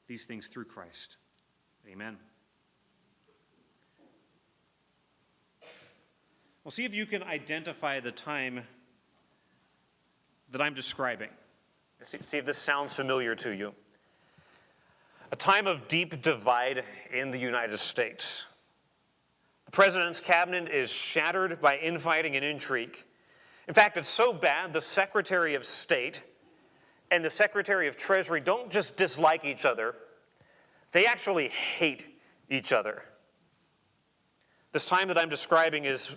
these things through Christ. Amen. Well, see if you can identify the time that I'm describing. See if this sounds familiar to you. A time of deep divide in the United States. The president's cabinet is shattered by infighting and intrigue. In fact, it's so bad, the Secretary of State and the Secretary of Treasury don't just dislike each other, they actually hate each other. This time that I'm describing is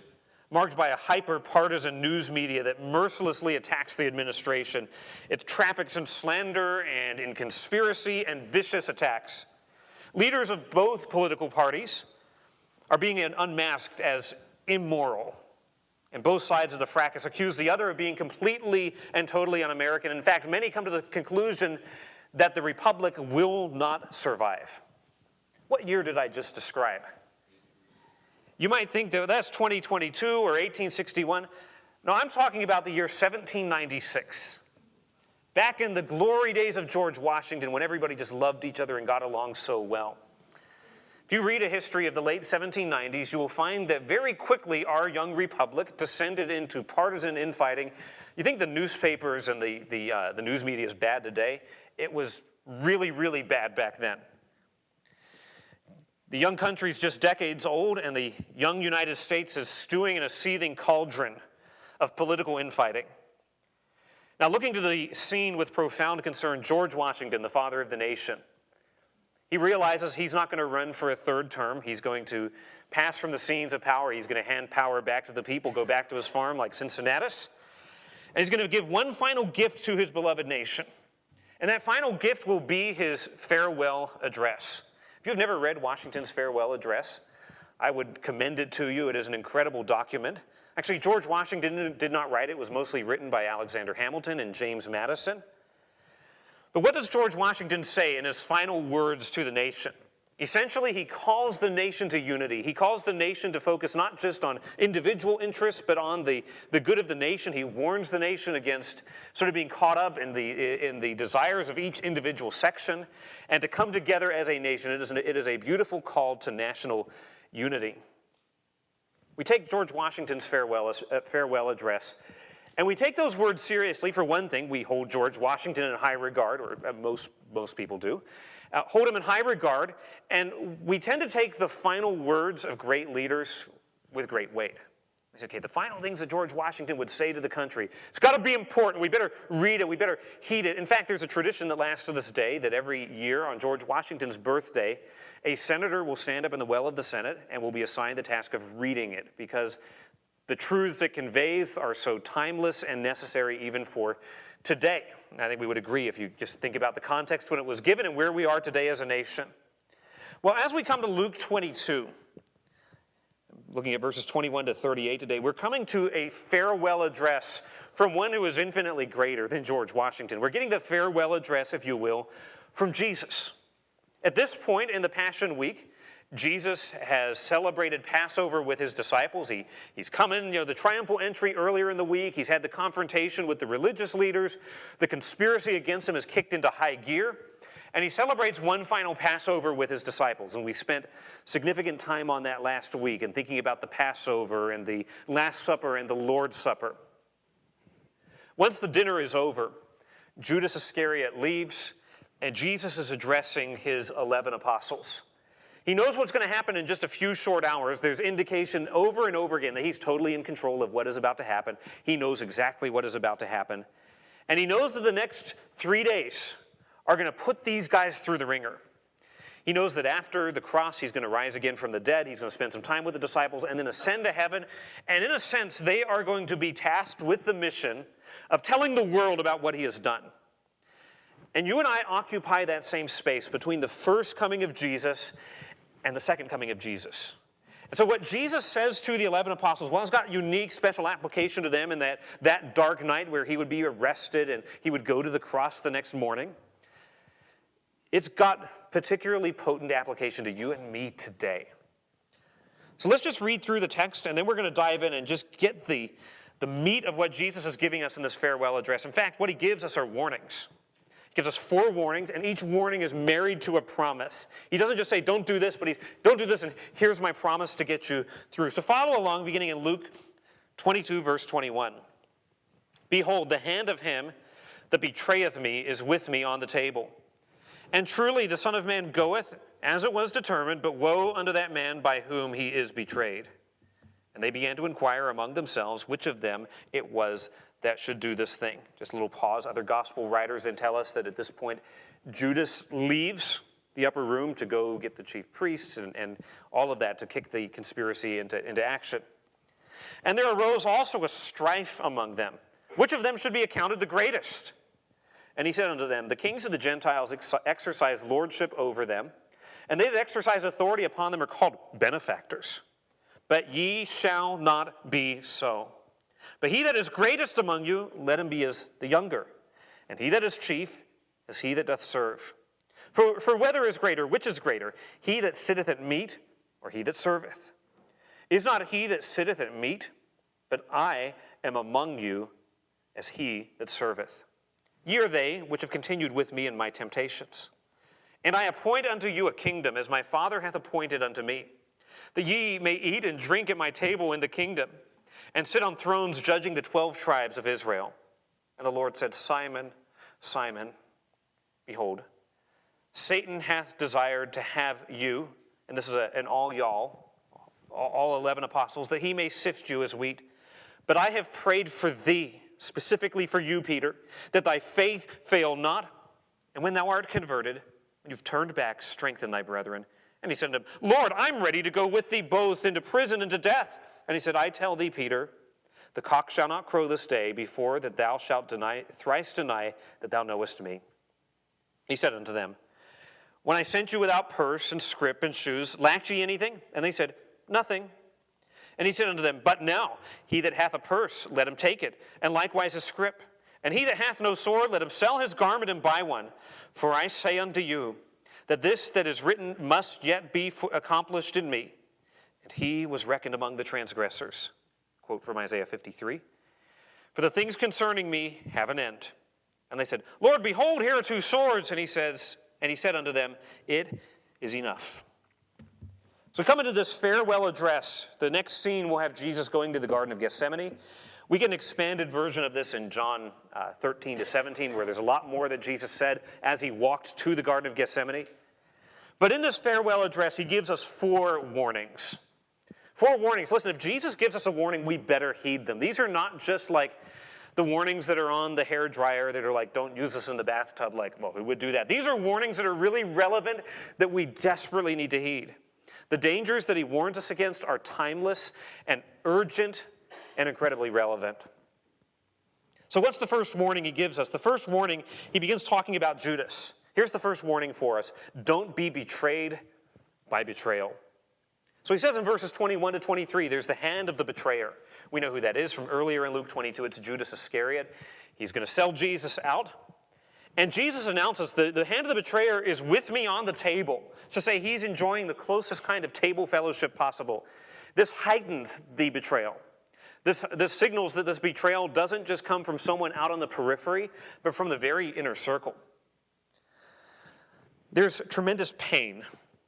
marked by a hyper-partisan news media that mercilessly attacks the administration. It traffics in slander and in conspiracy and vicious attacks. Leaders of both political parties are being unmasked as immoral. And both sides of the fracas accuse the other of being completely and totally un-American. In fact, many come to the conclusion that the republic will not survive. What year did I just describe? You might think that that's 2022 or 1861. No, I'm talking about the year 1796. Back in the glory days of George Washington, when everybody just loved each other and got along so well. If you read a history of the late 1790s, you will find that very quickly our young republic descended into partisan infighting. You think the newspapers and the news media is bad today? It was really, really bad back then. The young country's just decades old, and the young United States is stewing in a seething cauldron of political infighting. Now, looking to the scene with profound concern, George Washington, the father of the nation, he realizes he's not going to run for a third term. He's going to pass from the scenes of power. He's going to hand power back to the people, go back to his farm like Cincinnatus. And he's going to give one final gift to his beloved nation. And that final gift will be his farewell address. If you've never read Washington's farewell address, I would commend it to you. It is an incredible document. Actually, George Washington did not write it. It was mostly written by Alexander Hamilton and James Madison. But what does George Washington say in his final words to the nation? Essentially, he calls the nation to unity. He calls the nation to focus not just on individual interests, but on the good of the nation. He warns the nation against sort of being caught up in the desires of each individual section and to come together as a nation. It is a beautiful call to national unity. We take George Washington's farewell address, and we take those words seriously. For one thing, we hold George Washington in high regard, or most people do. Hold him in high regard, and we tend to take the final words of great leaders with great weight. I said, okay, the final things that George Washington would say to the country, it's got to be important. We better read it. We better heed it. In fact, there's a tradition that lasts to this day that every year on George Washington's birthday, a senator will stand up in the well of the Senate and will be assigned the task of reading it, because the truths it conveys are so timeless and necessary even for today. And I think we would agree if you just think about the context when it was given and where we are today as a nation. Well, as we come to Luke 22, looking at verses 21 to 38 today, we're coming to a farewell address from one who is infinitely greater than George Washington. We're getting the farewell address, if you will, from Jesus. At this point in the Passion Week, Jesus has celebrated Passover with his disciples. He's come in, the triumphal entry earlier in the week. He's had the confrontation with the religious leaders. The conspiracy against him is kicked into high gear. And he celebrates one final Passover with his disciples. And we spent significant time on that last week and thinking about the Passover and the Last Supper and the Lord's Supper. Once the dinner is over, Judas Iscariot leaves, and Jesus is addressing his 11 apostles. He knows what's going to happen in just a few short hours. There's indication over and over again that he's totally in control of what is about to happen. He knows exactly what is about to happen. And he knows that the next 3 days are going to put these guys through the ringer. He knows that after the cross, he's going to rise again from the dead. He's going to spend some time with the disciples and then ascend to heaven. And in a sense, they are going to be tasked with the mission of telling the world about what he has done. And you and I occupy that same space between the first coming of Jesus and the second coming of Jesus. And so what Jesus says to the 11 apostles, well, it's got unique special application to them in that dark night where he would be arrested and he would go to the cross the next morning. It's got particularly potent application to you and me today. So let's just read through the text, and then we're going to dive in and just get the meat of what Jesus is giving us in this farewell address. In fact, what he gives us are warnings. Gives us 4 warnings, and each warning is married to a promise. He doesn't just say, don't do this, but he's, don't do this, and here's my promise to get you through. So follow along, beginning in Luke 22, verse 21. Behold, the hand of him that betrayeth me is with me on the table. And truly the Son of Man goeth as it was determined, but woe unto that man by whom he is betrayed. And they began to inquire among themselves which of them it was that should do this thing. Just a little pause. Other gospel writers then tell us that at this point, Judas leaves the upper room to go get the chief priests and all of that to kick the conspiracy into action. And there arose also a strife among them. Which of them should be accounted the greatest? And he said unto them, the kings of the Gentiles exercise lordship over them, and they that exercise authority upon them are called benefactors. But ye shall not be so. But he that is greatest among you, let him be as the younger. And he that is chief, as he that doth serve. For whether is greater, which is greater, he that sitteth at meat, or he that serveth? Is not he that sitteth at meat? But I am among you as he that serveth. Ye are they which have continued with me in my temptations. And I appoint unto you a kingdom, as my Father hath appointed unto me, that ye may eat and drink at my table in the kingdom, and sit on thrones judging the 12 tribes of Israel. And the Lord said, Simon, Simon, behold, Satan hath desired to have you, and this is an all y'all, all 11 apostles, that he may sift you as wheat. But I have prayed for thee, specifically for you, Peter, that thy faith fail not. And when thou art converted, when you've turned back, strengthen thy brethren. And he said to him, Lord, I'm ready to go with thee both into prison and to death. And he said, I tell thee, Peter, the cock shall not crow this day before that thou shalt thrice deny that thou knowest me. He said unto them, when I sent you without purse and scrip and shoes, lacked ye anything? And they said, nothing. And he said unto them, but now he that hath a purse, let him take it, and likewise a scrip. And he that hath no sword, let him sell his garment and buy one. For I say unto you, that this that is written must yet be accomplished in me. And he was reckoned among the transgressors. Quote from Isaiah 53. For the things concerning me have an end. And they said, Lord, behold, here are 2 swords. And he said unto them, it is enough. So coming to this farewell address, the next scene we'll have Jesus going to the Garden of Gethsemane. We get an expanded version of this in John 13 to 17, where there's a lot more that Jesus said as he walked to the Garden of Gethsemane. But in this farewell address, he gives us 4 warnings. 4 warnings. Listen, if Jesus gives us a warning, we better heed them. These are not just like the warnings that are on the hair dryer that are like, don't use this in the bathtub, like, well, who would do that? These are warnings that are really relevant that we desperately need to heed. The dangers that he warns us against are timeless and urgent and incredibly relevant. So what's the first warning he gives us? The first warning, he begins talking about Judas. Here's the first warning for us. Don't be betrayed by betrayal. So he says in verses 21 to 23, there's the hand of the betrayer. We know who that is from earlier in Luke 22. It's Judas Iscariot. He's going to sell Jesus out. And Jesus announces the hand of the betrayer is with me on the table. To say he's enjoying the closest kind of table fellowship possible. This heightens the betrayal. This signals that this betrayal doesn't just come from someone out on the periphery, but from the very inner circle. There's tremendous pain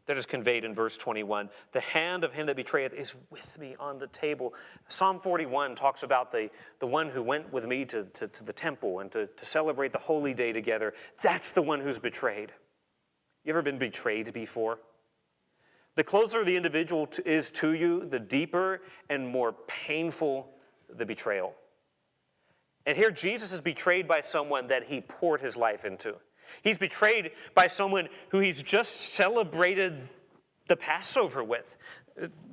that is conveyed in verse 21. The hand of him that betrayeth is with me on the table. Psalm 41 talks about the one who went with me to the temple and to celebrate the holy day together. That's the one who's betrayed. You ever been betrayed before? The closer the individual is to you, the deeper and more painful the betrayal. And here Jesus is betrayed by someone that he poured his life into. He's betrayed by someone who he's just celebrated the Passover with.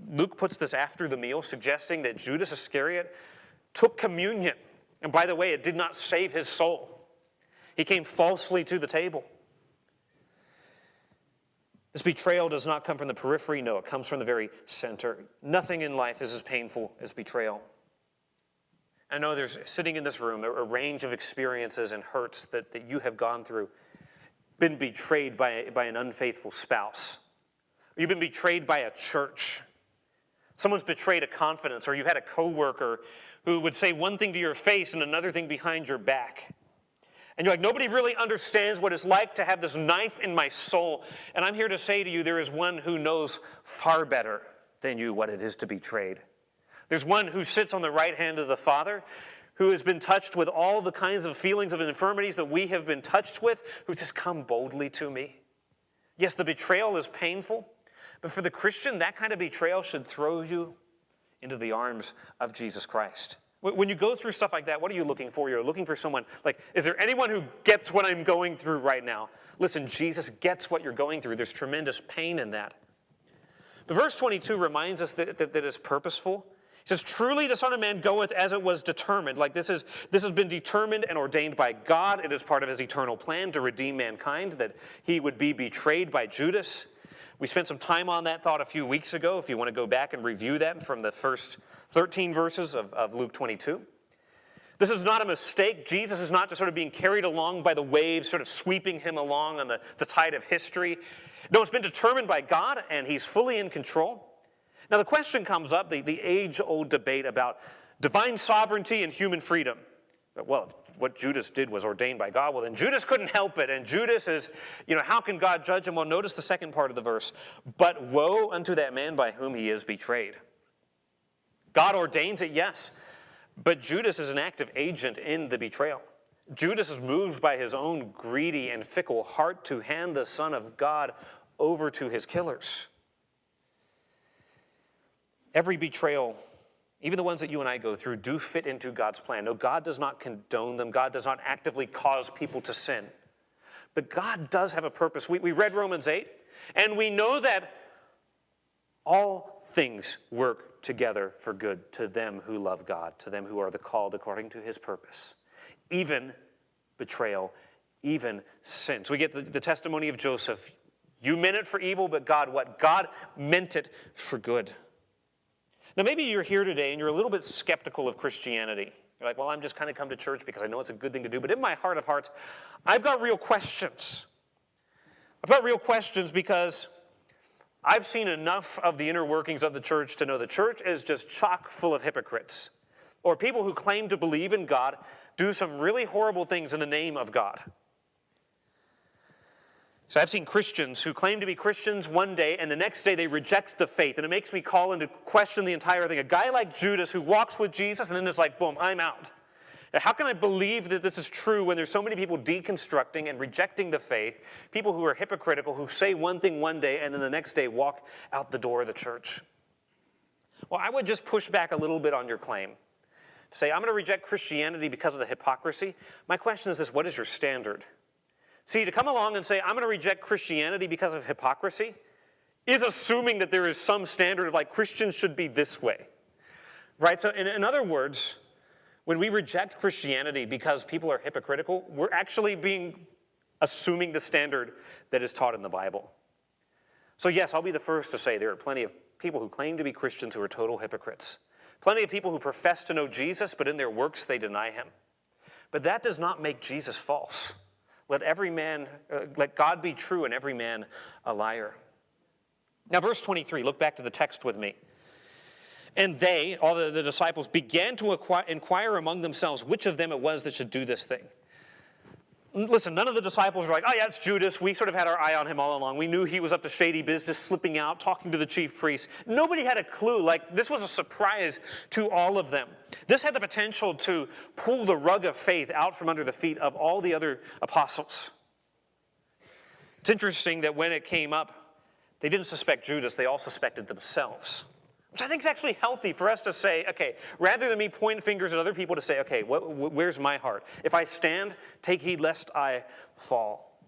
Luke puts this after the meal, suggesting that Judas Iscariot took communion. And by the way, it did not save his soul. He came falsely to the table. This betrayal does not come from the periphery. No, it comes from the very center. Nothing in life is as painful as betrayal. I know there's, sitting in this room, a range of experiences and hurts that you have gone through. Been betrayed by an unfaithful spouse. Or you've been betrayed by a church. Someone's betrayed a confidence, or you've had a coworker who would say one thing to your face and another thing behind your back. And you're like, nobody really understands what it's like to have this knife in my soul. And I'm here to say to you, there is one who knows far better than you what it is to be betrayed. There's one who sits on the right hand of the Father, who has been touched with all the kinds of feelings of infirmities that we have been touched with, who says, come boldly to me. Yes, the betrayal is painful, but for the Christian, that kind of betrayal should throw you into the arms of Jesus Christ. When you go through stuff like that, what are you looking for? You're looking for someone, like, is there anyone who gets what I'm going through right now? Listen, Jesus gets what you're going through. There's tremendous pain in that. But verse 22 reminds us that it's purposeful. He says, truly the Son of Man goeth as it was determined. Like this has been determined and ordained by God. It is part of his eternal plan to redeem mankind, that he would be betrayed by Judas. We spent some time on that thought a few weeks ago, if you want to go back and review that from the first 13 verses of Luke 22. This is not a mistake. Jesus is not just sort of being carried along by the waves, sort of sweeping him along on the tide of history. No, it's been determined by God, and he's fully in control. Now the question comes up, the age-old debate about divine sovereignty and human freedom. Well, what Judas did was ordained by God. Well, then Judas couldn't help it, and Judas is, how can God judge him? Well, notice the second part of the verse. But woe unto that man by whom he is betrayed. God ordains it, yes, but Judas is an active agent in the betrayal. Judas is moved by his own greedy and fickle heart to hand the Son of God over to his killers. Every betrayal, even the ones that you and I go through, do fit into God's plan. No, God does not condone them. God does not actively cause people to sin. But God does have a purpose. We read Romans 8, and we know that all things work together for good to them who love God, to them who are the called according to his purpose. Even betrayal, even sin. So we get the testimony of Joseph. You meant it for evil, but God what? God meant it for good. Now maybe you're here today and you're a little bit skeptical of Christianity. You're like, well, I'm just kind of come to church because I know it's a good thing to do. But in my heart of hearts, I've got real questions. I've got real questions because I've seen enough of the inner workings of the church to know the church is just chock full of hypocrites, or people who claim to believe in God do some really horrible things in the name of God. So I've seen Christians who claim to be Christians one day, and the next day they reject the faith, and it makes me call into question the entire thing. A guy like Judas who walks with Jesus and then is like, boom, I'm out. Now, how can I believe that this is true when there's so many people deconstructing and rejecting the faith, people who are hypocritical, who say one thing one day and then the next day walk out the door of the church? Well, I would just push back a little bit on your claim. To say, I'm going to reject Christianity because of the hypocrisy. My question is this, what is your standard? See, to come along and say, I'm going to reject Christianity because of hypocrisy, is assuming that there is some standard of like, Christians should be this way. Right? So in other words, when we reject Christianity because people are hypocritical, we're actually assuming the standard that is taught in the Bible. So yes, I'll be the first to say there are plenty of people who claim to be Christians who are total hypocrites. Plenty of people who profess to know Jesus, but in their works they deny him. But that does not make Jesus false. Let God be true and every man a liar. Now verse 23, look back to the text with me. And they, all the disciples, began to inquire among themselves which of them it was that should do this thing. Listen, none of the disciples were like, oh yeah, it's Judas. We sort of had our eye on him all along. We knew he was up to shady business, slipping out, talking to the chief priests. Nobody had a clue. Like, this was a surprise to all of them. This had the potential to pull the rug of faith out from under the feet of all the other apostles. It's interesting that when it came up, they didn't suspect Judas. They all suspected themselves. Which I think is actually healthy for us to say, okay, rather than me pointing fingers at other people to say, okay, where's my heart? If I stand, take heed lest I fall.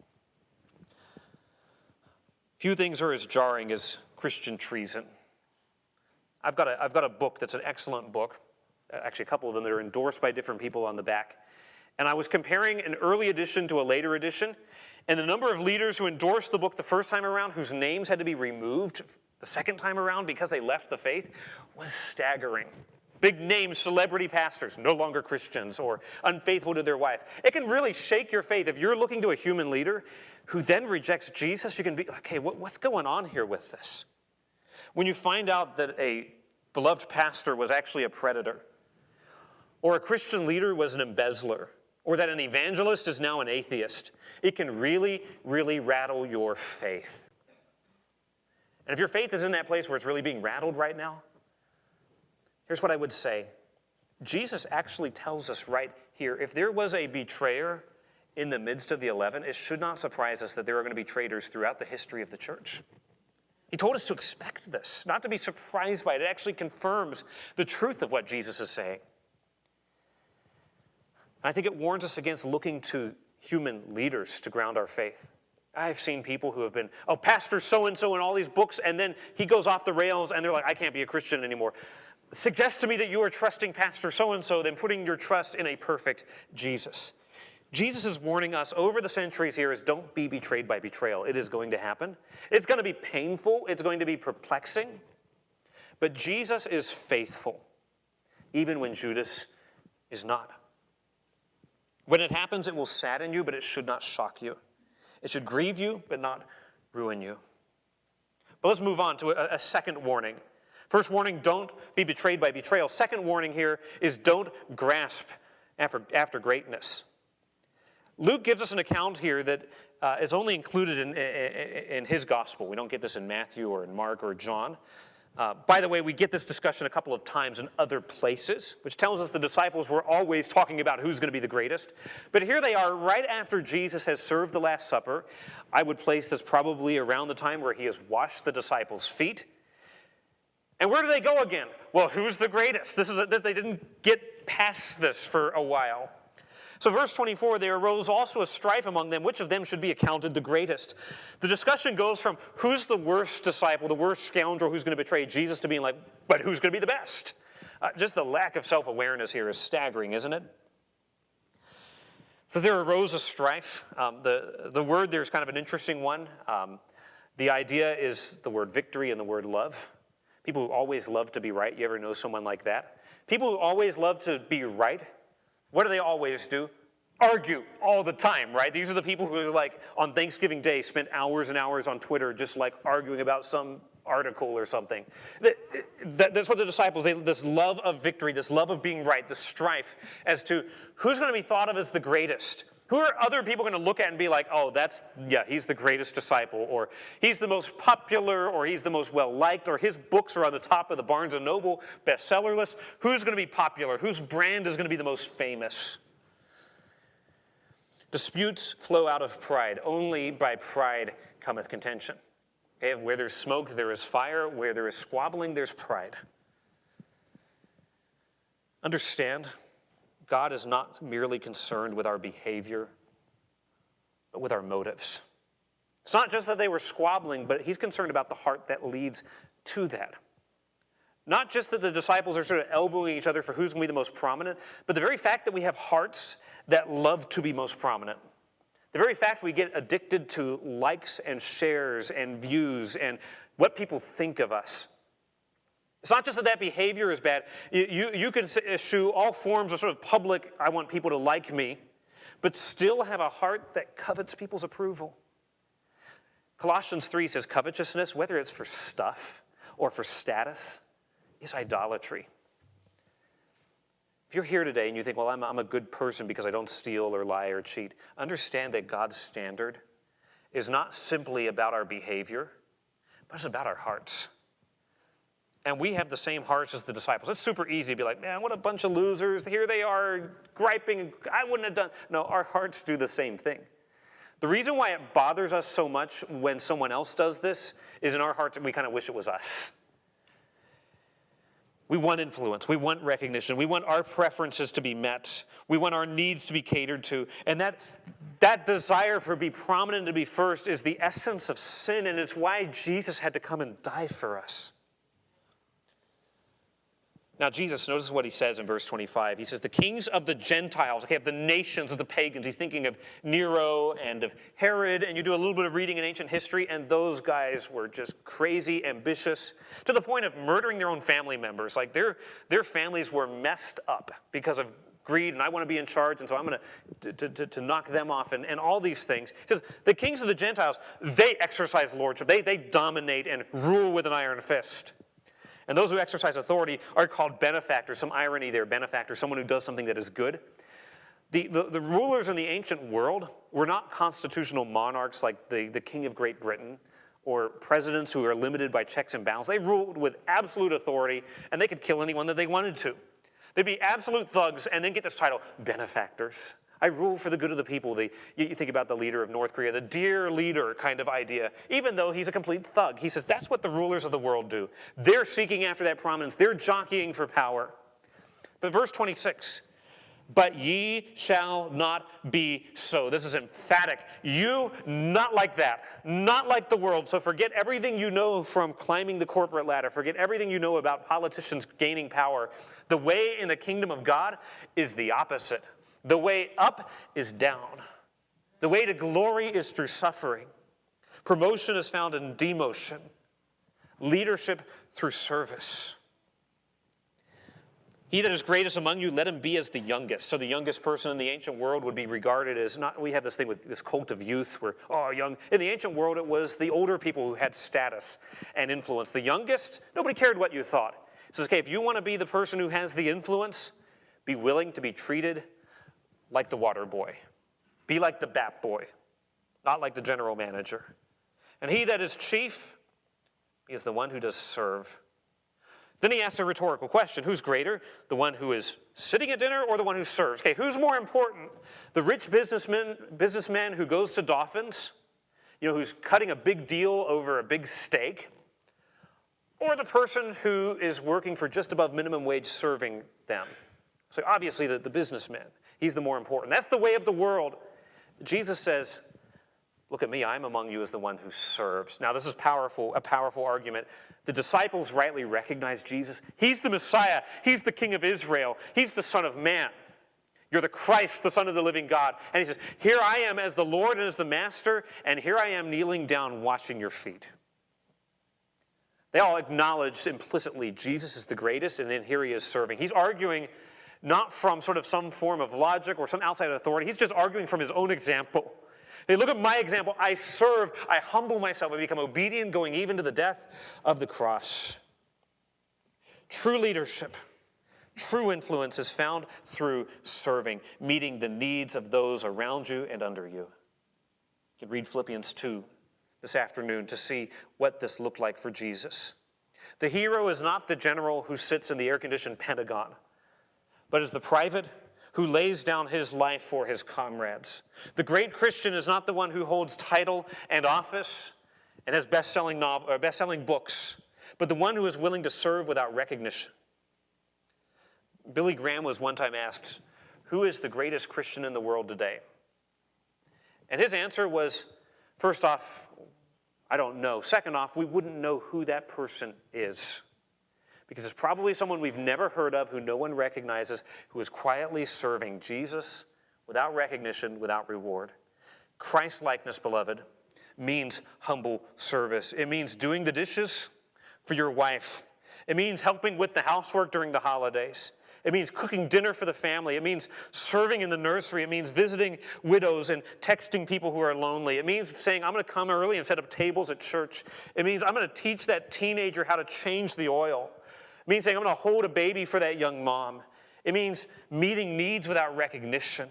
Few things are as jarring as Christian treason. I've got a book that's an excellent book, actually a couple of them that are endorsed by different people on the back. And I was comparing an early edition to a later edition, and the number of leaders who endorsed the book the first time around, whose names had to be removed the second time around because they left the faith, was staggering. Big name celebrity pastors, no longer Christians or unfaithful to their wife. It can really shake your faith. If you're looking to a human leader who then rejects Jesus, you can be like, okay, what's going on here with this? When you find out that a beloved pastor was actually a predator, or a Christian leader was an embezzler, or that an evangelist is now an atheist, it can really, really rattle your faith. And if your faith is in that place where it's really being rattled right now, here's what I would say. Jesus actually tells us right here, if there was a betrayer in the midst of the 11, it should not surprise us that there are going to be traitors throughout the history of the church. He told us to expect this, not to be surprised by it. It actually confirms the truth of what Jesus is saying. I think it warns us against looking to human leaders to ground our faith. I've seen people who have been, Pastor so-and-so in all these books, and then he goes off the rails and they're like, I can't be a Christian anymore. Suggest to me that you are trusting Pastor so-and-so than putting your trust in a perfect Jesus. Jesus is warning us over the centuries here is don't be betrayed by betrayal. It is going to happen. It's going to be painful. It's going to be perplexing. But Jesus is faithful, even when Judas is not. When it happens, it will sadden you, but it should not shock you. It should grieve you, but not ruin you. But let's move on to a second warning. First warning, don't be betrayed by betrayal. Second warning here is don't grasp after greatness. Luke gives us an account here that is only included in his gospel. We don't get this in Matthew or in Mark or John. By the way, we get this discussion a couple of times in other places, which tells us the disciples were always talking about who's going to be the greatest. But here they are right after Jesus has served the Last Supper. I would place this probably around the time where he has washed the disciples' feet. And where do they go again? Well, who's the greatest? They didn't get past this for a while. So verse 24, there arose also a strife among them, which of them should be accounted the greatest. The discussion goes from who's the worst disciple, the worst scoundrel who's going to betray Jesus, to being like, but who's going to be the best? Just the lack of self-awareness here is staggering, isn't it? So there arose a strife. The word there is kind of an interesting one. The idea is the word victory and the word love. People who always love to be right. You ever know someone like that? People who always love to be right. What do they always do? Argue all the time, right? These are the people who, like, on Thanksgiving Day, spent hours and hours on Twitter just, like, arguing about some article or something. That's what the disciples, this love of victory, this love of being right, this strife as to who's going to be thought of as the greatest. Who are other people going to look at and be like, he's the greatest disciple, or he's the most popular, or he's the most well-liked, or his books are on the top of the Barnes & Noble bestseller list. Who's going to be popular? Whose brand is going to be the most famous? Disputes flow out of pride. Only by pride cometh contention. Okay? Where there's smoke, there is fire. Where there is squabbling, there's pride. Understand, God is not merely concerned with our behavior, but with our motives. It's not just that they were squabbling, but he's concerned about the heart that leads to that. Not just that the disciples are sort of elbowing each other for who's going to be the most prominent, but the very fact that we have hearts that love to be most prominent. The very fact we get addicted to likes and shares and views and what people think of us. It's not just that behavior is bad. You can eschew all forms of sort of public, I want people to like me, but still have a heart that covets people's approval. Colossians 3 says covetousness, whether it's for stuff or for status, is idolatry. If you're here today and you think, well, I'm a good person because I don't steal or lie or cheat, understand that God's standard is not simply about our behavior, but it's about our hearts. And we have the same hearts as the disciples. It's super easy to be like, man, what a bunch of losers. Here they are griping. I wouldn't have done. No, our hearts do the same thing. The reason why it bothers us so much when someone else does this is in our hearts we kind of wish it was us. We want influence. We want recognition. We want our preferences to be met. We want our needs to be catered to. And that desire for be prominent, to be first, is the essence of sin, and it's why Jesus had to come and die for us. Now, Jesus, notice what he says in verse 25. He says, the kings of the Gentiles, okay, of the nations of the pagans. He's thinking of Nero and of Herod, and you do a little bit of reading in ancient history, and those guys were just crazy, ambitious, to the point of murdering their own family members. Like, their families were messed up because of greed, and I want to be in charge, and so I'm going to knock them off, and all these things. He says, the kings of the Gentiles, they exercise lordship. They dominate and rule with an iron fist. And those who exercise authority are called benefactors. Some irony there, benefactor, someone who does something that is good. The rulers in the ancient world were not constitutional monarchs like the King of Great Britain or presidents who are limited by checks and balances. They ruled with absolute authority, and they could kill anyone that they wanted to. They'd be absolute thugs and then get this title, benefactors. I rule for the good of the people. You think about the leader of North Korea, the dear leader kind of idea, even though he's a complete thug. He says that's what the rulers of the world do. They're seeking after that prominence. They're jockeying for power. But verse 26, but ye shall not be so. This is emphatic. You, not like that. Not like the world. So forget everything you know from climbing the corporate ladder. Forget everything you know about politicians gaining power. The way in the kingdom of God is the opposite. The way up is down. The way to glory is through suffering. Promotion is found in demotion. Leadership through service. He that is greatest among you, let him be as the youngest. So the youngest person in the ancient world would be regarded as not, we have this thing with this cult of youth where, oh, young. In the ancient world, it was the older people who had status and influence. The youngest, nobody cared what you thought. It says, okay, if you want to be the person who has the influence, be willing to be treated like the water boy. Be like the bat boy, not like the general manager. And he that is chief is the one who does serve. Then he asks a rhetorical question. Who's greater? The one who is sitting at dinner or the one who serves? Okay, who's more important? The rich businessman who goes to Dolphins, who's cutting a big deal over a big steak, or the person who is working for just above minimum wage serving them? So obviously the businessman, he's the more important. That's the way of the world. Jesus says, look at me, I'm among you as the one who serves. Now this is a powerful argument. The disciples rightly recognize Jesus. He's the Messiah. He's the King of Israel. He's the Son of Man. You're the Christ, the Son of the living God. And he says, here I am as the Lord and as the Master, and here I am kneeling down washing your feet. They all acknowledge implicitly Jesus is the greatest, and then here he is serving. He's arguing not from sort of some form of logic or some outside authority. He's just arguing from his own example. They look at my example. I serve. I humble myself. I become obedient, going even to the death of the cross. True leadership, true influence is found through serving, meeting the needs of those around you and under you. You can read Philippians 2 this afternoon to see what this looked like for Jesus. The hero is not the general who sits in the air-conditioned Pentagon, but is the private who lays down his life for his comrades. The great Christian is not the one who holds title and office and has best-selling books, but the one who is willing to serve without recognition. Billy Graham was one time asked, who is the greatest Christian in the world today? And his answer was, first off, I don't know. Second off, we wouldn't know who that person is. Because it's probably someone we've never heard of, who no one recognizes, who is quietly serving Jesus without recognition, without reward. Christ-likeness, beloved, means humble service. It means doing the dishes for your wife. It means helping with the housework during the holidays. It means cooking dinner for the family. It means serving in the nursery. It means visiting widows and texting people who are lonely. It means saying, I'm going to come early and set up tables at church. It means I'm going to teach that teenager how to change the oil. It means saying, I'm going to hold a baby for that young mom. It means meeting needs without recognition.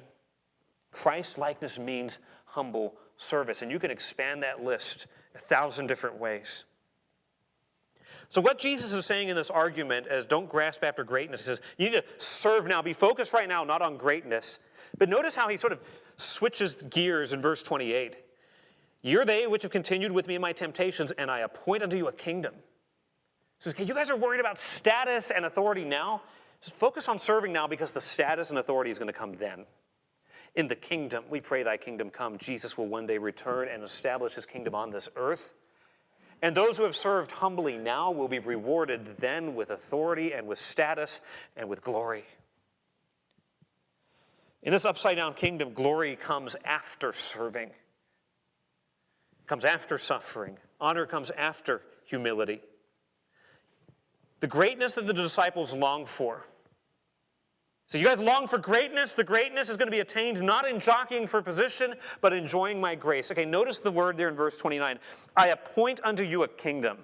Christ-likeness means humble service. And you can expand that list 1,000 different ways. So what Jesus is saying in this argument is don't grasp after greatness. He says, you need to serve now. Be focused right now, not on greatness. But notice how he sort of switches gears in verse 28. You're they which have continued with me in my temptations, and I appoint unto you a kingdom. He says, okay, you guys are worried about status and authority now. Just focus on serving now, because the status and authority is going to come then. In the kingdom, we pray thy kingdom come. Jesus will one day return and establish his kingdom on this earth. And those who have served humbly now will be rewarded then with authority and with status and with glory. In this upside-down kingdom, glory comes after serving. It comes after suffering. Honor comes after humility. The greatness that the disciples long for. So you guys long for greatness? The greatness is going to be attained not in jockeying for position, but enjoying my grace. Okay, notice the word there in verse 29. I appoint unto you a kingdom.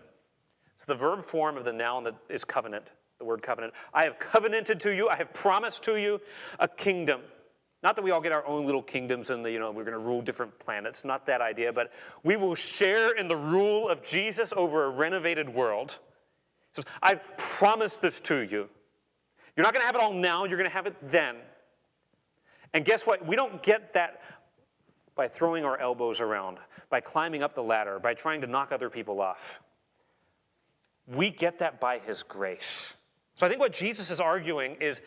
It's the verb form of the noun that is covenant, the word covenant. I have covenanted to you, I have promised to you a kingdom. Not that we all get our own little kingdoms and we're going to rule different planets. Not that idea, but we will share in the rule of Jesus over a renovated world. He says, I've promised this to you. You're not going to have it all now. You're going to have it then. And guess what? We don't get that by throwing our elbows around, by climbing up the ladder, by trying to knock other people off. We get that by his grace. So I think what Jesus is arguing is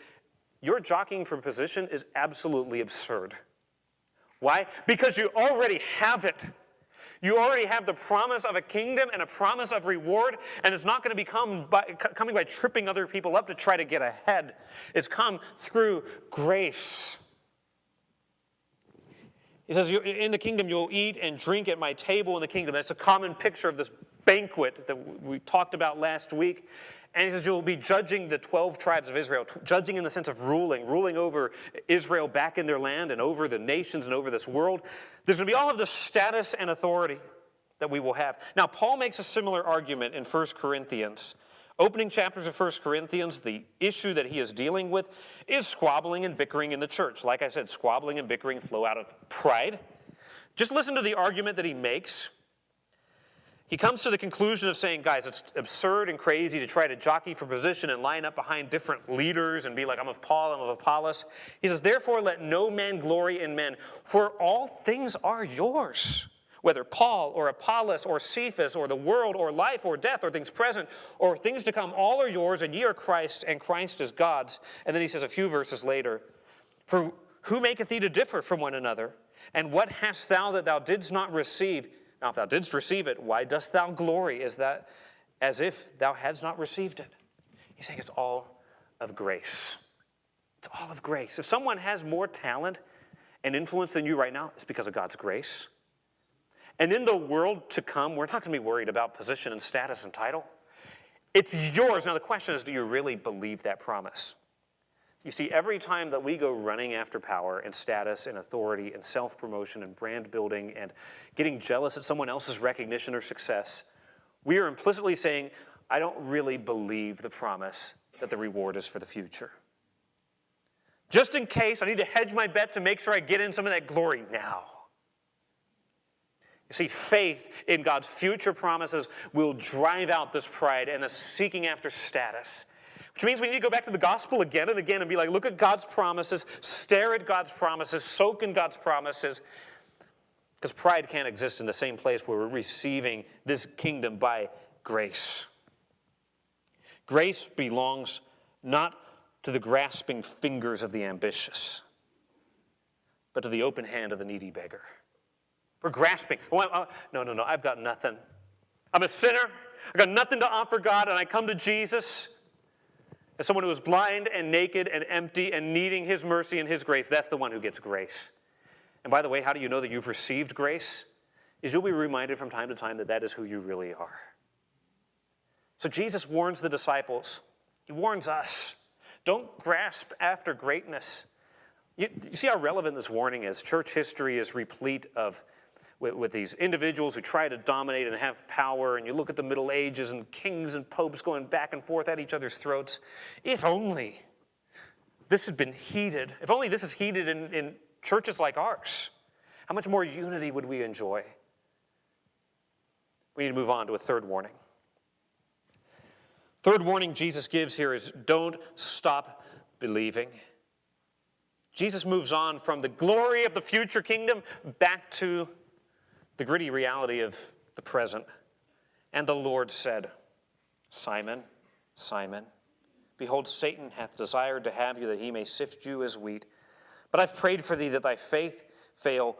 your jockeying for position is absolutely absurd. Why? Because you already have it. You already have the promise of a kingdom and a promise of reward, and it's not going to be coming by tripping other people up to try to get ahead. It's come through grace. He says, in the kingdom you'll eat and drink at my table in the kingdom. That's a common picture of this banquet that we talked about last week. And he says you'll be judging the 12 tribes of Israel, judging in the sense of ruling over Israel back in their land and over the nations and over this world. There's going to be all of the status and authority that we will have. Now, Paul makes a similar argument in 1 Corinthians. Opening chapters of 1 Corinthians, the issue that he is dealing with is squabbling and bickering in the church. Like I said, squabbling and bickering flow out of pride. Just listen to the argument that he makes. He comes to the conclusion of saying, guys, it's absurd and crazy to try to jockey for position and line up behind different leaders and be like, I'm of Paul, I'm of Apollos. He says, therefore let no man glory in men, for all things are yours. Whether Paul or Apollos or Cephas or the world or life or death or things present or things to come, all are yours, and ye are Christ, and Christ is God's. And then he says a few verses later, for who maketh thee to differ from one another? And what hast thou that thou didst not receive? Now, if thou didst receive it, why dost thou glory as if thou hadst not received it? He's saying it's all of grace. It's all of grace. If someone has more talent and influence than you right now, it's because of God's grace. And in the world to come, we're not going to be worried about position and status and title. It's yours. Now, the question is, do you really believe that promise? You see, every time that we go running after power and status and authority and self-promotion and brand building and getting jealous at someone else's recognition or success, we are implicitly saying, I don't really believe the promise that the reward is for the future. Just in case, I need to hedge my bets and make sure I get in some of that glory now. You see, faith in God's future promises will drive out this pride and this seeking after status. Which means we need to go back to the gospel again and again and be like, look at God's promises, stare at God's promises, soak in God's promises. Because pride can't exist in the same place where we're receiving this kingdom by grace. Grace belongs not to the grasping fingers of the ambitious, but to the open hand of the needy beggar. We're grasping. No, I've got nothing. I'm a sinner. I've got nothing to offer God, and I come to Jesus as someone who is blind and naked and empty and needing his mercy and his grace. That's the one who gets grace. And by the way, how do you know that you've received grace? Is you'll be reminded from time to time that that is who you really are. So Jesus warns the disciples. He warns us. Don't grasp after greatness. You see how relevant this warning is? Church history is replete with these individuals who try to dominate and have power, and you look at the Middle Ages and kings and popes going back and forth at each other's throats. If only this had been heeded, if only this is heeded in churches like ours, how much more unity would we enjoy? We need to move on to a third warning. Third warning Jesus gives here is don't stop believing. Jesus moves on from the glory of the future kingdom back to the gritty reality of the present. And the Lord said, Simon, Simon, behold, Satan hath desired to have you that he may sift you as wheat. But I've prayed for thee that thy faith fail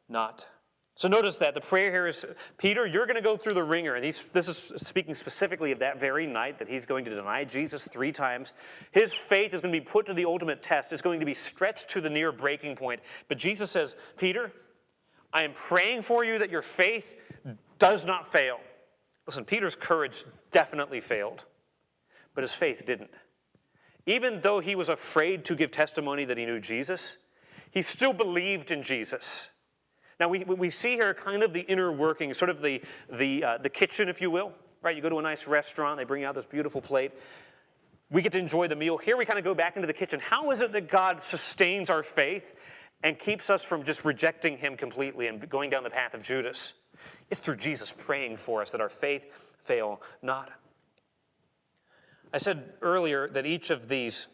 not. So notice that the prayer here is, Peter, you're going to go through the ringer. And this is speaking specifically of that very night that he's going to deny Jesus 3 times. His faith is going to be put to the ultimate test. It's going to be stretched to the near breaking point. But Jesus says, Peter, I am praying for you that your faith does not fail. Listen, Peter's courage definitely failed, but his faith didn't. Even though he was afraid to give testimony that he knew Jesus, he still believed in Jesus. Now, we see here kind of the inner working, sort of the kitchen, if you will. Right? You go to a nice restaurant, they bring you out this beautiful plate. We get to enjoy the meal. Here we kind of go back into the kitchen. How is it that God sustains our faith and keeps us from just rejecting him completely and going down the path of Judas. It's through Jesus praying for us that our faith fail not. I said earlier that each of these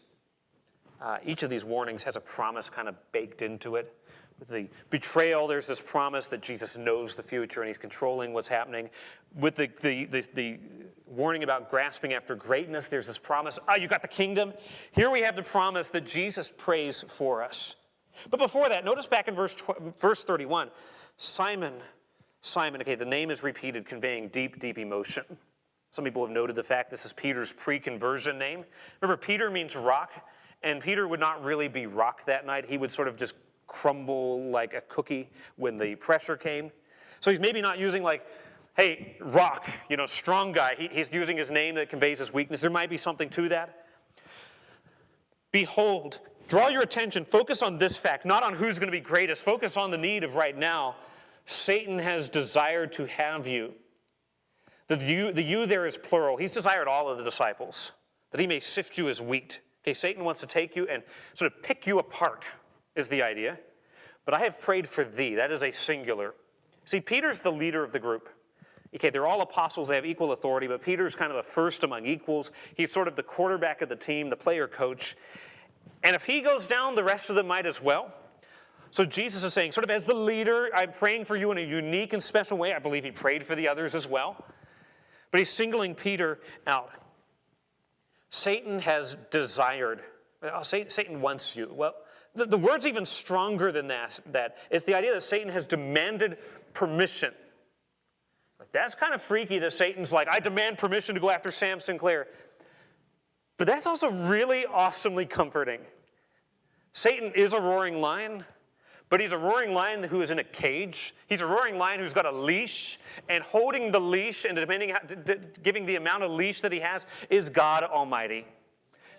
warnings has a promise kind of baked into it. With the betrayal, there's this promise that Jesus knows the future and he's controlling what's happening. With the warning about grasping after greatness, there's this promise, you got the kingdom. Here we have the promise that Jesus prays for us. But before that, notice back in verse 31, Simon, Simon, okay, the name is repeated, conveying deep, deep emotion. Some people have noted the fact this is Peter's pre-conversion name. Remember, Peter means rock, and Peter would not really be rock that night. He would sort of just crumble like a cookie when the pressure came. So he's maybe not using like, hey, rock, strong guy. He's using his name that conveys his weakness. There might be something to that. Behold, draw your attention, focus on this fact, not on who's going to be greatest. Focus on the need of right now. Satan has desired to have you. The you there is plural. He's desired all of the disciples, that he may sift you as wheat. Okay, Satan wants to take you and sort of pick you apart, is the idea. But I have prayed for thee. That is a singular. See, Peter's the leader of the group. Okay, they're all apostles. They have equal authority, but Peter's kind of a first among equals. He's sort of the quarterback of the team, the player coach. And if he goes down, the rest of them might as well. So Jesus is saying, sort of as the leader, I'm praying for you in a unique and special way. I believe he prayed for the others as well. But he's singling Peter out. Satan has desired. Satan wants you. Well, the word's even stronger than that. It's the idea that Satan has demanded permission. That's kind of freaky that Satan's like, I demand permission to go after Sam Sinclair. But that's also really awesomely comforting. Satan is a roaring lion, but he's a roaring lion who is in a cage. He's a roaring lion who's got a leash, and holding the leash and giving the amount of leash that he has is God Almighty.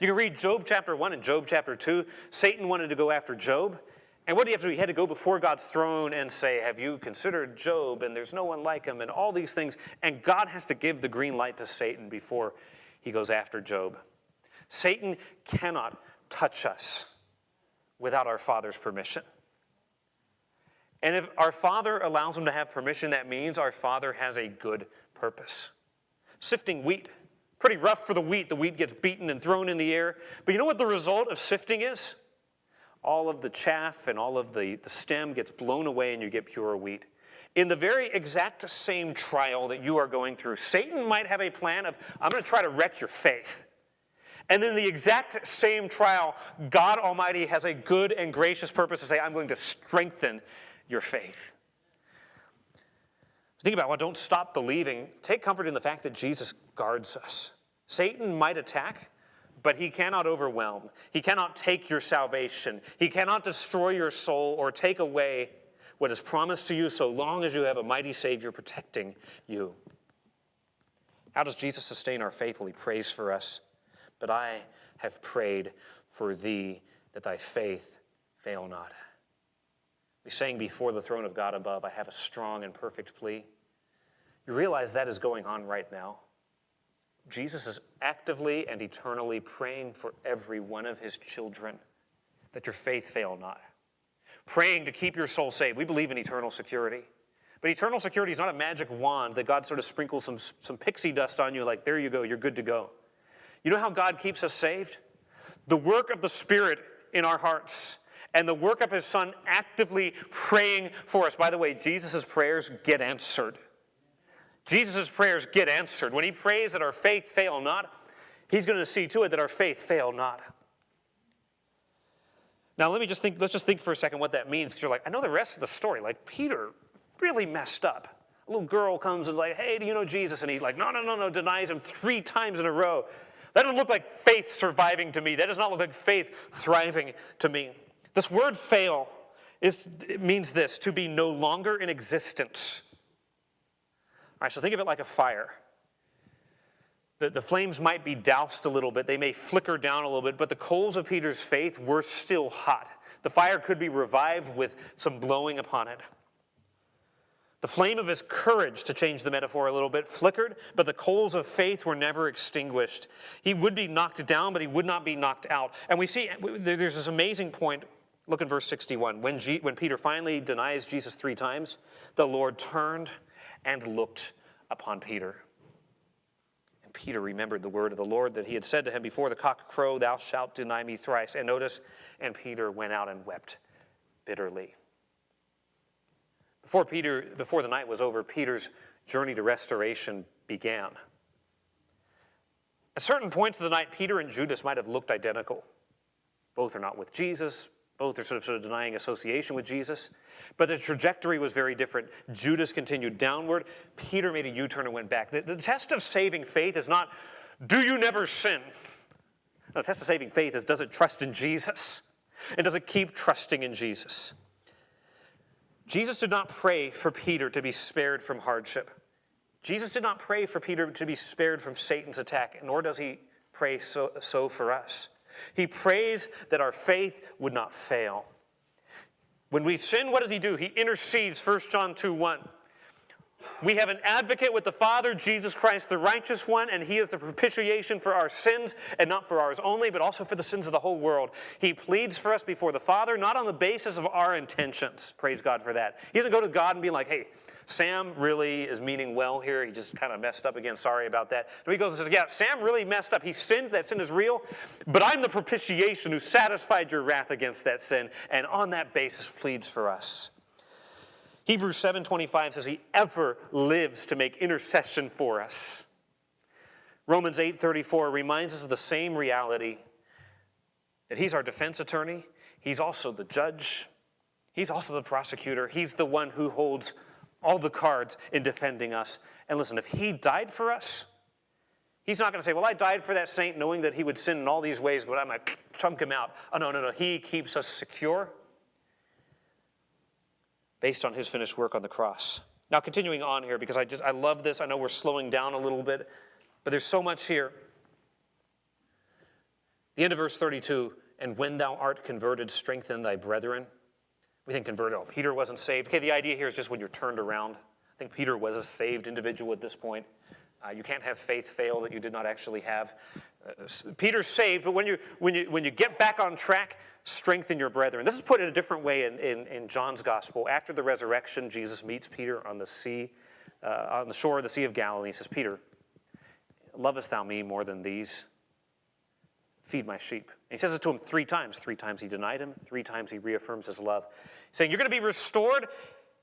You can read Job chapter 1 and Job chapter 2. Satan wanted to go after Job. And what did he have to do? He had to go before God's throne and say, have you considered Job? And there's no one like him, and all these things. And God has to give the green light to Satan before he goes after Job. Satan cannot touch us without our Father's permission. And if our Father allows him to have permission, that means our Father has a good purpose. Sifting wheat, pretty rough for the wheat. The wheat gets beaten and thrown in the air. But you know what the result of sifting is? All of the chaff and all of the stem gets blown away and you get pure wheat. In the very exact same trial that you are going through, Satan might have a plan of, I'm going to try to wreck your faith. And in the exact same trial, God Almighty has a good and gracious purpose to say, I'm going to strengthen your faith. Think about, don't stop believing. Take comfort in the fact that Jesus guards us. Satan might attack, but he cannot overwhelm. He cannot take your salvation. He cannot destroy your soul or take away what is promised to you so long as you have a mighty Savior protecting you. How does Jesus sustain our faith? Well, he prays for us. But I have prayed for thee that thy faith fail not. We sang before the throne of God above, I have a strong and perfect plea. You realize that is going on right now. Jesus is actively and eternally praying for every one of his children that your faith fail not. Praying to keep your soul saved. We believe in eternal security. But eternal security is not a magic wand that God sort of sprinkles some pixie dust on you like, there you go, you're good to go. You know how God keeps us saved? The work of the Spirit in our hearts and the work of his Son actively praying for us. By the way, Jesus' prayers get answered. Jesus' prayers get answered. When he prays that our faith fail not, he's going to see to it that our faith fail not. Now, let's just think for a second what that means, because you're like, I know the rest of the story. Like, Peter really messed up. A little girl comes and is like, hey, do you know Jesus? And he no, denies him 3 times in a row. That doesn't look like faith surviving to me. That does not look like faith thriving to me. This word fail means this, to be no longer in existence. All right, so think of it like a fire. The flames might be doused a little bit. They may flicker down a little bit, but the coals of Peter's faith were still hot. The fire could be revived with some blowing upon it. The flame of his courage, to change the metaphor a little bit, flickered, but the coals of faith were never extinguished. He would be knocked down, but he would not be knocked out. And we see there's this amazing point Look in verse 61. When Peter finally denies Jesus 3 times, the Lord turned and looked upon Peter. And Peter remembered the word of the Lord that he had said to him, before the cock crow, thou shalt deny me thrice. And notice, and Peter went out and wept bitterly. Before the night was over, Peter's journey to restoration began. At certain points of the night, Peter and Judas might have looked identical. Both are not with Jesus. Both are sort of denying association with Jesus. But the trajectory was very different. Judas continued downward. Peter made a U-turn and went back. The test of saving faith is not, do you never sin? No, the test of saving faith is, does it trust in Jesus? And does it keep trusting in Jesus? Jesus did not pray for Peter to be spared from hardship. Jesus did not pray for Peter to be spared from Satan's attack, nor does he pray so for us. He prays that our faith would not fail. When we sin, what does he do? He intercedes, 1 John 2:1. We have an advocate with the Father, Jesus Christ, the righteous one, and he is the propitiation for our sins, and not for ours only, but also for the sins of the whole world. He pleads for us before the Father, not on the basis of our intentions. Praise God for that. He doesn't go to God and be like, hey, Sam really is meaning well here. He just kind of messed up again. Sorry about that. No, he goes and says, yeah, Sam really messed up. He sinned. That sin is real. But I'm the propitiation who satisfied your wrath against that sin, and on that basis pleads for us. Hebrews 7:25 says he ever lives to make intercession for us. Romans 8:34 reminds us of the same reality, that he's our defense attorney. He's also the judge. He's also the prosecutor. He's the one who holds all the cards in defending us. And listen, if he died for us, he's not going to say, well, I died for that saint knowing that he would sin in all these ways, but I might chunk him out. Oh, no. He keeps us secure based on his finished work on the cross. Now, continuing on here, because I love this. I know we're slowing down a little bit, but there's so much here. The end of verse 32, and when thou art converted, strengthen thy brethren. We think converted, oh, Peter wasn't saved. Okay, the idea here is just when you're turned around. I think Peter was a saved individual at this point. You can't have faith fail that you did not actually have. Peter's saved, but when you get back on track, strengthen your brethren. This is put in a different way in John's gospel. After the resurrection, Jesus meets Peter on the sea, on the shore of the Sea of Galilee. He says, Peter, lovest thou me more than these? Feed my sheep. And he says it to him 3 times. 3 times he denied him. 3 times he reaffirms his love. He's saying, you're going to be restored.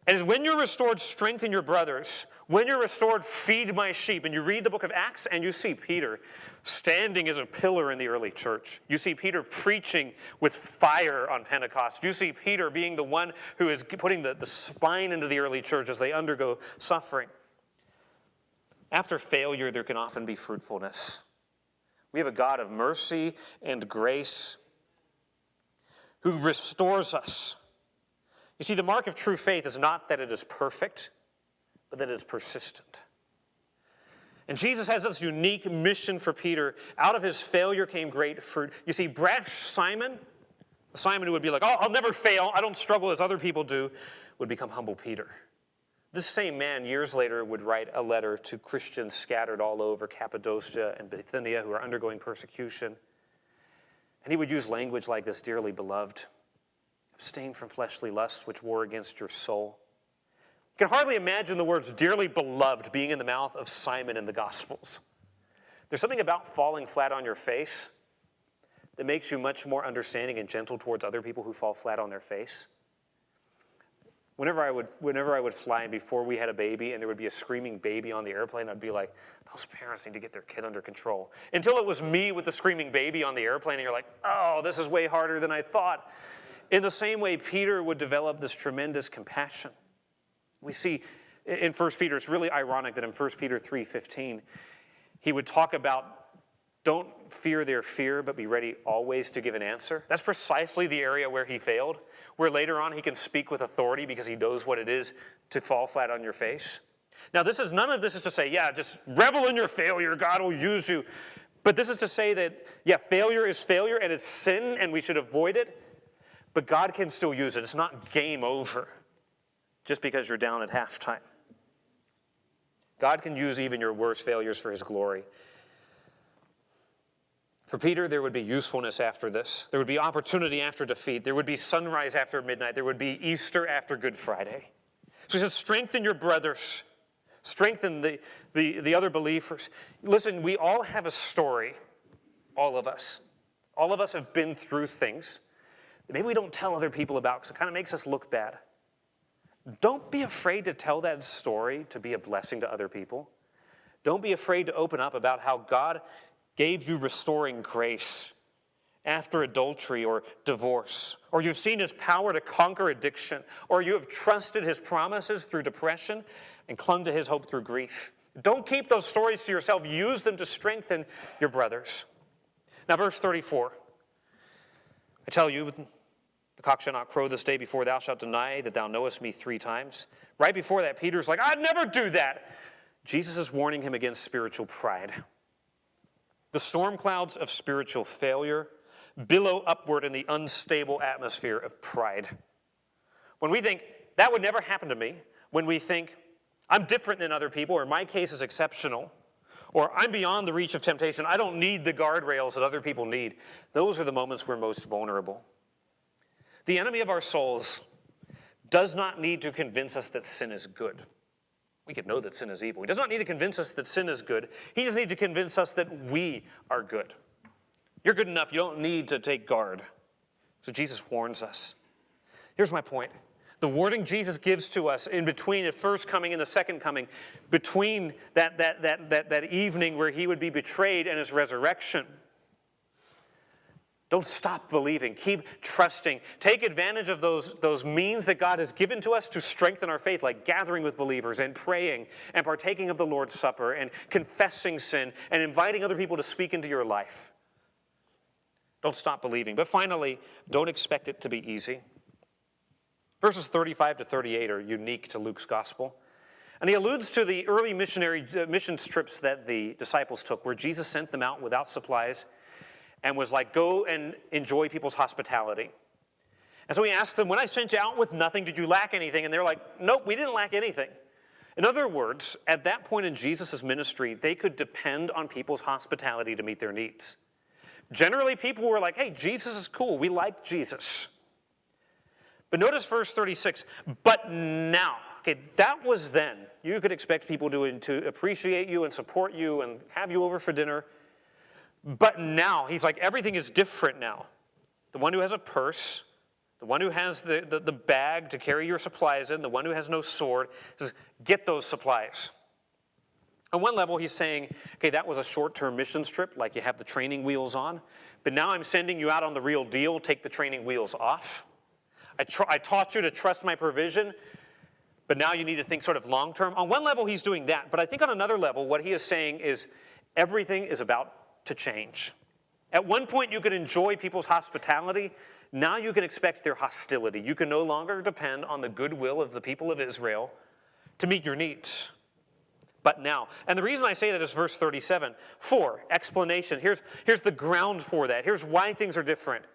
And when you're restored, strengthen your brothers. When you're restored, feed my sheep. And you read the book of Acts, and you see Peter standing as a pillar in the early church. You see Peter preaching with fire on Pentecost. You see Peter being the one who is putting the spine into the early church as they undergo suffering. After failure, there can often be fruitfulness. We have a God of mercy and grace who restores us. You see, the mark of true faith is not that it is perfect, but that it is persistent. And Jesus has this unique mission for Peter. Out of his failure came great fruit. You see, brash Simon who would be like, oh, I'll never fail, I don't struggle as other people do, would become humble Peter. This same man, years later, would write a letter to Christians scattered all over Cappadocia and Bithynia who are undergoing persecution. And he would use language like this, dearly beloved, abstain from fleshly lusts which war against your soul. You can hardly imagine the words dearly beloved being in the mouth of Simon in the Gospels. There's something about falling flat on your face that makes you much more understanding and gentle towards other people who fall flat on their face. Whenever I would fly, and before we had a baby and there would be a screaming baby on the airplane, I'd be like, those parents need to get their kid under control. Until it was me with the screaming baby on the airplane, and you're like, oh, this is way harder than I thought. In the same way, Peter would develop this tremendous compassion. We see in 1 Peter, it's really ironic that in 1 Peter 3:15, he would talk about don't fear their fear, but be ready always to give an answer. That's precisely the area where he failed, where later on he can speak with authority because he knows what it is to fall flat on your face. Now, none of this is to say, yeah, just revel in your failure, God will use you. But this is to say that, yeah, failure is failure and it's sin and we should avoid it, but God can still use it. It's not game over just because you're down at halftime. God can use even your worst failures for his glory. For Peter, there would be usefulness after this. There would be opportunity after defeat. There would be sunrise after midnight. There would be Easter after Good Friday. So he says, strengthen your brothers. Strengthen the other believers. Listen, we all have a story, all of us. All of us have been through things that maybe we don't tell other people about because it kind of makes us look bad. Don't be afraid to tell that story to be a blessing to other people. Don't be afraid to open up about how God gave you restoring grace after adultery or divorce, or you've seen his power to conquer addiction, or you have trusted his promises through depression and clung to his hope through grief. Don't keep those stories to yourself. Use them to strengthen your brothers. Now, verse 34. I tell you, the cock shall not crow this day before thou shalt deny that thou knowest me 3 times. Right before that, Peter's like, I'd never do that. Jesus is warning him against spiritual pride. The storm clouds of spiritual failure billow upward in the unstable atmosphere of pride. When we think, that would never happen to me, when we think, I'm different than other people, or my case is exceptional, or I'm beyond the reach of temptation, I don't need the guardrails that other people need, those are the moments we're most vulnerable. The enemy of our souls does not need to convince us that sin is good. We could know that sin is evil. He does not need to convince us that sin is good. He just needs to convince us that we are good. You're good enough. You don't need to take guard. So Jesus warns us. Here's my point. The warning Jesus gives to us in between the first coming and the second coming, between that evening where he would be betrayed and his resurrection. Don't stop believing. Keep trusting. Take advantage of those means that God has given to us to strengthen our faith, like gathering with believers and praying and partaking of the Lord's Supper and confessing sin and inviting other people to speak into your life. Don't stop believing. But finally, don't expect it to be easy. Verses 35 to 38 are unique to Luke's gospel. And he alludes to the early mission trips that the disciples took, where Jesus sent them out without supplies and was like, go and enjoy people's hospitality. And so he asks them, when I sent you out with nothing, did you lack anything? And they're like, nope, we didn't lack anything. In other words, at that point in Jesus' ministry, they could depend on people's hospitality to meet their needs. Generally, people were like, hey, Jesus is cool. We like Jesus. But notice verse 36, but now. Okay, that was then. You could expect people to appreciate you and support you and have you over for dinner. But now, he's like, everything is different now. The one who has a purse, the one who has the bag to carry your supplies in, the one who has no sword, says, get those supplies. On one level, he's saying, okay, that was a short-term missions trip, like you have the training wheels on. But now I'm sending you out on the real deal. Take the training wheels off. I taught you to trust my provision, but now you need to think sort of long-term. On one level, he's doing that. But I think on another level, what he is saying is everything is about to change. At one point, you could enjoy people's hospitality. Now you can expect their hostility. You can no longer depend on the goodwill of the people of Israel to meet your needs. But now, and the reason I say that is verse 37. Explanation. Here's the ground for that. Here's why things are different.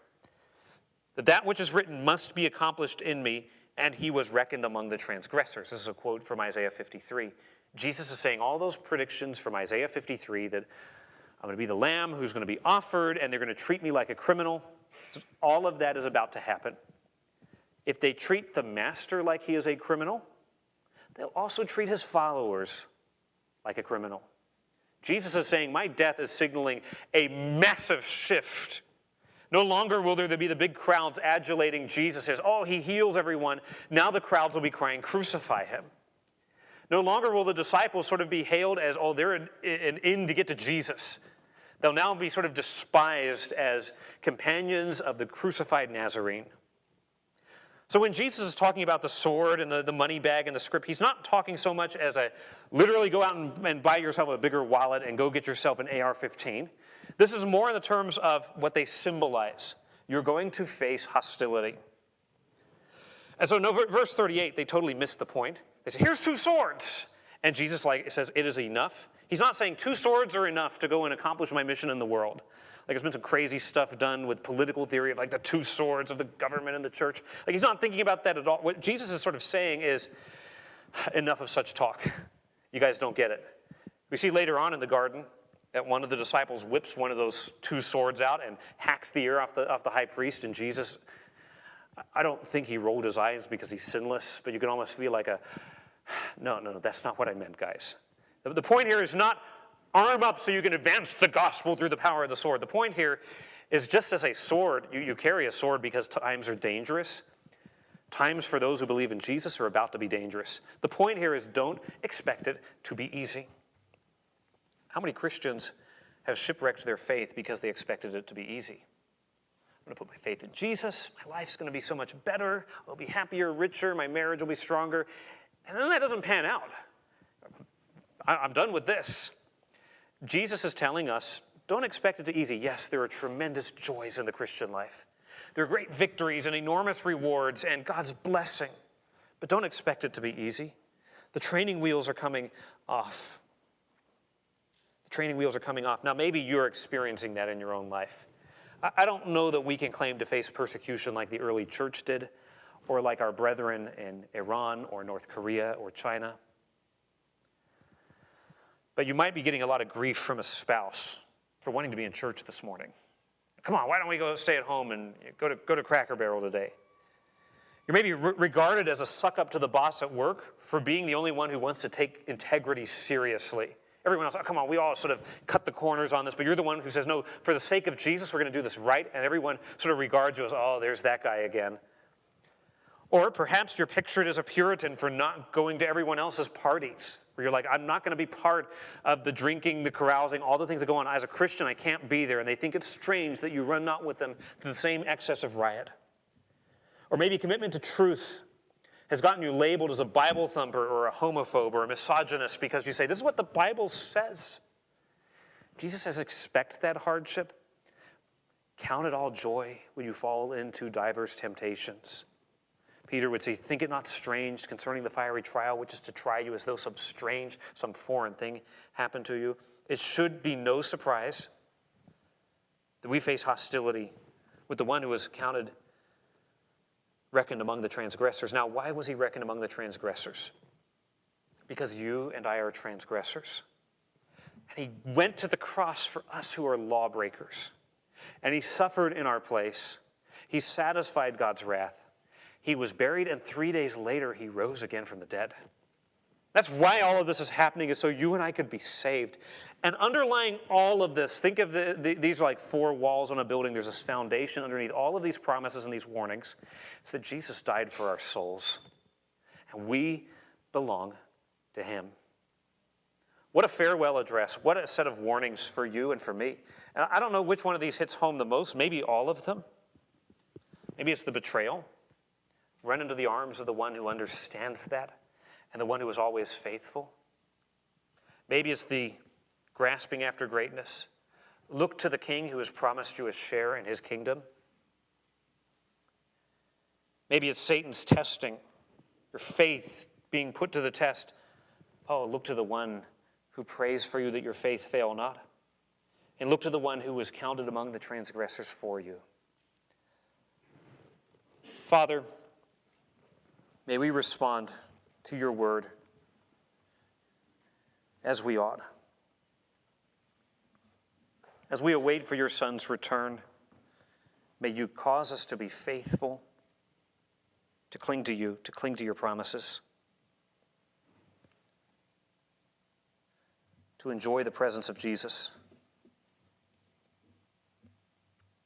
That which is written must be accomplished in me, and he was reckoned among the transgressors. This is a quote from Isaiah 53. Jesus is saying all those predictions from Isaiah 53 that I'm going to be the lamb who's going to be offered, and they're going to treat me like a criminal. All of that is about to happen. If they treat the master like he is a criminal, they'll also treat his followers like a criminal. Jesus is saying, my death is signaling a massive shift. No longer will there be the big crowds adulating Jesus as, oh, he heals everyone. Now the crowds will be crying, crucify him. No longer will the disciples sort of be hailed as, oh, they're an in to get to Jesus. They'll now be sort of despised as companions of the crucified Nazarene. So when Jesus is talking about the sword and the money bag and the scrip, he's not talking so much as a literally go out and buy yourself a bigger wallet and go get yourself an AR-15. This is more in the terms of what they symbolize. You're going to face hostility. And so verse 38, they totally missed the point. They say, here's 2 swords. And Jesus says, it is enough. He's not saying 2 swords are enough to go and accomplish my mission in the world. Like, there's been some crazy stuff done with political theory of like the 2 swords of the government and the church. Like, he's not thinking about that at all. What Jesus is sort of saying is, enough of such talk. You guys don't get it. We see later on in the garden, that one of the disciples whips one of those two swords out and hacks the ear off the high priest, and Jesus, I don't think he rolled his eyes because he's sinless, but you can almost be like no, that's not what I meant, guys. The point here is not arm up so you can advance the gospel through the power of the sword. The point here is just as a sword, you carry a sword because times are dangerous. Times for those who believe in Jesus are about to be dangerous. The point here is don't expect it to be easy. How many Christians have shipwrecked their faith because they expected it to be easy? I'm going to put my faith in Jesus. My life's going to be so much better. I'll be happier, richer. My marriage will be stronger. And then that doesn't pan out. I'm done with this. Jesus is telling us, don't expect it to be easy. Yes, there are tremendous joys in the Christian life. There are great victories and enormous rewards and God's blessing. But don't expect it to be easy. The training wheels are coming off. Training wheels are coming off. Now, maybe you're experiencing that in your own life. I don't know that we can claim to face persecution like the early church did, or like our brethren in Iran or North Korea or China. But you might be getting a lot of grief from a spouse for wanting to be in church this morning. Come on, why don't we go stay at home and go to Cracker Barrel today? You're maybe regarded as a suck-up to the boss at work for being the only one who wants to take integrity seriously. Everyone else, oh, come on, we all sort of cut the corners on this, but you're the one who says, no, for the sake of Jesus, we're going to do this right, and everyone sort of regards you as, oh, there's that guy again. Or perhaps you're pictured as a Puritan for not going to everyone else's parties, where you're like, I'm not going to be part of the drinking, the carousing, all the things that go on. As a Christian, I can't be there, and they think it's strange that you run not with them to the same excess of riot. Or maybe commitment to truth has gotten you labeled as a Bible thumper or a homophobe or a misogynist because you say, this is what the Bible says. Jesus says, expect that hardship. Count it all joy when you fall into diverse temptations. Peter would say, think it not strange concerning the fiery trial, which is to try you as though some strange, some foreign thing happened to you. It should be no surprise that we face hostility with the one who was reckoned among the transgressors. Now, why was he reckoned among the transgressors? Because you and I are transgressors. And he went to the cross for us who are lawbreakers. And he suffered in our place. He satisfied God's wrath. He was buried, and 3 days later, he rose again from the dead. That's why all of this is happening, is so you and I could be saved. And underlying all of this, think of these are like four walls on a building. There's this foundation underneath all of these promises and these warnings. It's that Jesus died for our souls. And we belong to him. What a farewell address. What a set of warnings for you and for me. And I don't know which one of these hits home the most. Maybe all of them. Maybe it's the betrayal. Run into the arms of the one who understands that and the one who is always faithful. Maybe it's the grasping after greatness. Look to the King who has promised you a share in his kingdom. Maybe it's Satan's testing, your faith being put to the test. Oh, look to the one who prays for you that your faith fail not. And look to the one who was counted among the transgressors for you. Father, may we respond to your word as we ought. As we await for your Son's return, may you cause us to be faithful, to cling to you, to cling to your promises, to enjoy the presence of Jesus.